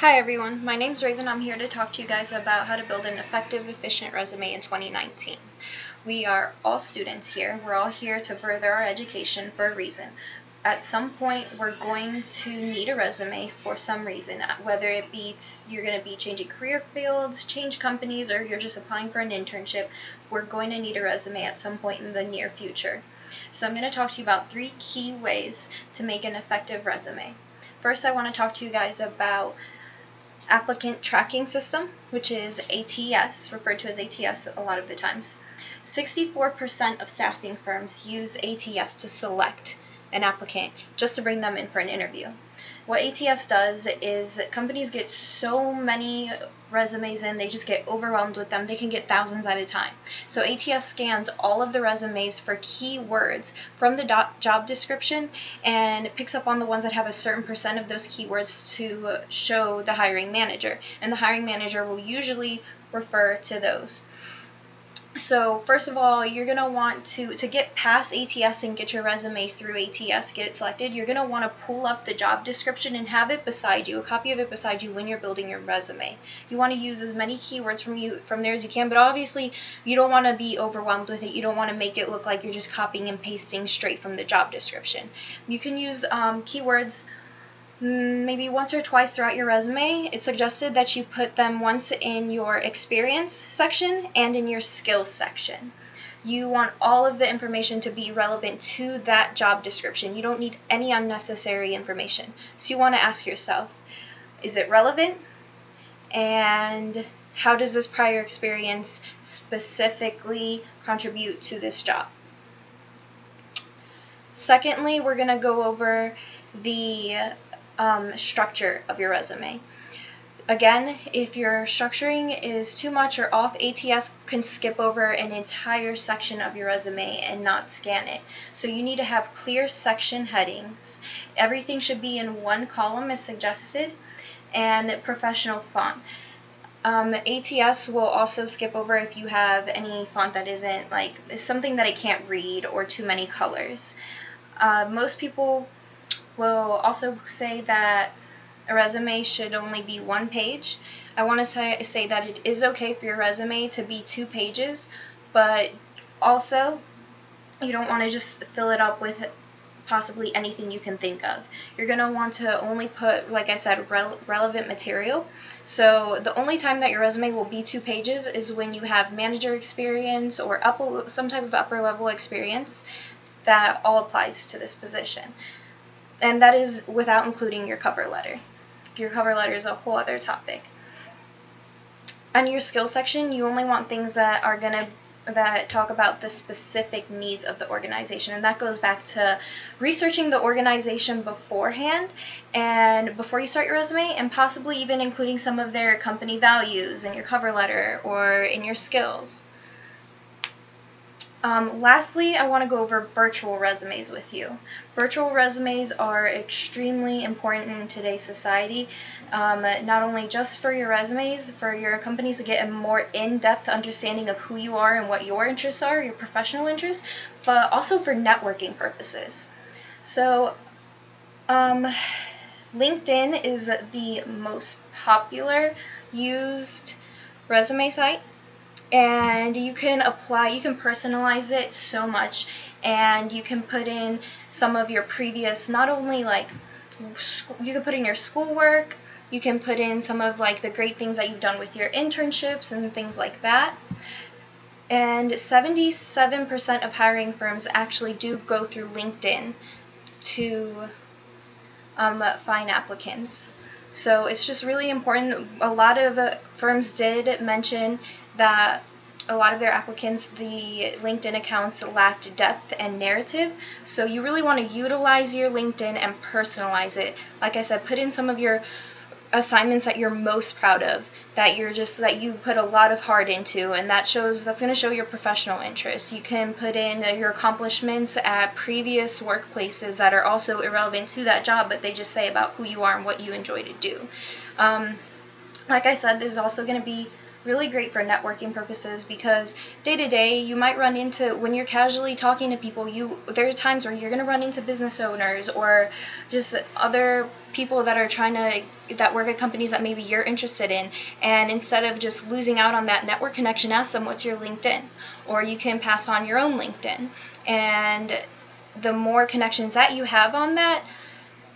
Hi everyone, my name's Raven. I'm here to talk to you guys about how to build an effective, efficient resume in 2019. We are all students here. We're all here to further our education for a reason. At some point, we're going to need a resume for some reason, whether it be you're going to be changing career fields, change companies, or you're just applying for an internship. We're going to need a resume at some point in the near future. So I'm going to talk to you about 3 key ways to make an effective resume. First, I want to talk to you guys about applicant tracking system, which is ATS, referred to as ATS a lot of the times. 64% of staffing firms use ATS to select an applicant just to bring them in for an interview. What ATS does is companies get so many resumes in, they just get overwhelmed with them. They can get thousands at a time. So ATS scans all of the resumes for keywords from the job description and picks up on the ones that have a certain percent of those keywords to show the hiring manager. And the hiring manager will usually refer to those. So first of all, you're going to want to get past ATS and get your resume through ATS, get it selected, you're going to want to pull up the job description and have it beside you, a copy of it beside you when you're building your resume. You want to use as many keywords from there as you can, but obviously you don't want to be overwhelmed with it. You don't want to make it look like you're just copying and pasting straight from the job description. You can use keywords maybe once or twice throughout your resume. It's suggested that you put them once in your experience section and in your skills section. You want all of the information to be relevant to that job description. You don't need any unnecessary information. So you want to ask yourself, is it relevant? And how does this prior experience specifically contribute to this job? Secondly, we're going to go over the structure of your resume. Again, if your structuring is too much or off, ATS can skip over an entire section of your resume and not scan it. So you need to have clear section headings. Everything should be in one column as suggested, and professional font. ATS will also skip over if you have any font that isn't something that it can't read or too many colors. Most people will also say that a resume should only be 1 page. I want to say that it is okay for your resume to be 2 pages, but also you don't want to just fill it up with possibly anything you can think of. You're going to want to only put, like I said, relevant material. So the only time that your resume will be 2 pages is when you have manager experience or some type of upper level experience that all applies to this position. And that is without including your cover letter. Your cover letter is a whole other topic. On your skills section, you only want things that are that talk about the specific needs of the organization, and that goes back to researching the organization beforehand and before you start your resume, and possibly even including some of their company values in your cover letter or in your skills. Lastly, I want to go over virtual resumes with you. Virtual resumes are extremely important in today's society, not only just for your resumes, for your companies to get a more in-depth understanding of who you are and what your interests are, your professional interests, but also for networking purposes. So, LinkedIn is the most popular used resume site. And you can personalize it so much, and you can put in some of your previous, not only you can put in your schoolwork, you can put in some of the great things that you've done with your internships and things like that. And 77% of hiring firms actually do go through LinkedIn to find applicants. So it's just really important. A lot of firms did mention that a lot of their applicants, the LinkedIn accounts lacked depth and narrative. So you really want to utilize your LinkedIn and personalize it. Like I said, put in some of your assignments that you're most proud of, that you put a lot of heart into, and that's going to show your professional interests. You can put in your accomplishments at previous workplaces that are also irrelevant to that job, but they just say about who you are and what you enjoy to do. Like I said, there's also going to be really great for networking purposes, because day to day you might run into, when you're casually talking to people, there are times where you're going to run into business owners or just other people that work at companies that maybe you're interested in, and instead of just losing out on that network connection, ask them, what's your LinkedIn? Or you can pass on your own LinkedIn, and the more connections that you have on that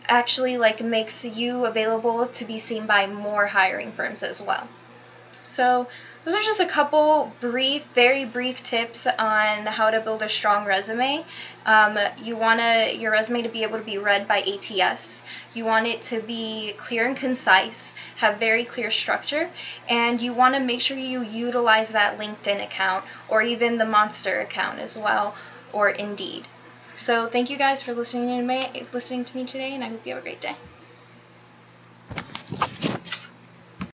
actually makes you available to be seen by more hiring firms as well. So those are just a couple very brief tips on how to build a strong resume. You want your resume to be able to be read by ATS. You want it to be clear and concise, have very clear structure, and you want to make sure you utilize that LinkedIn account or even the Monster account as well, or Indeed. So thank you guys for listening to me today, and I hope you have a great day.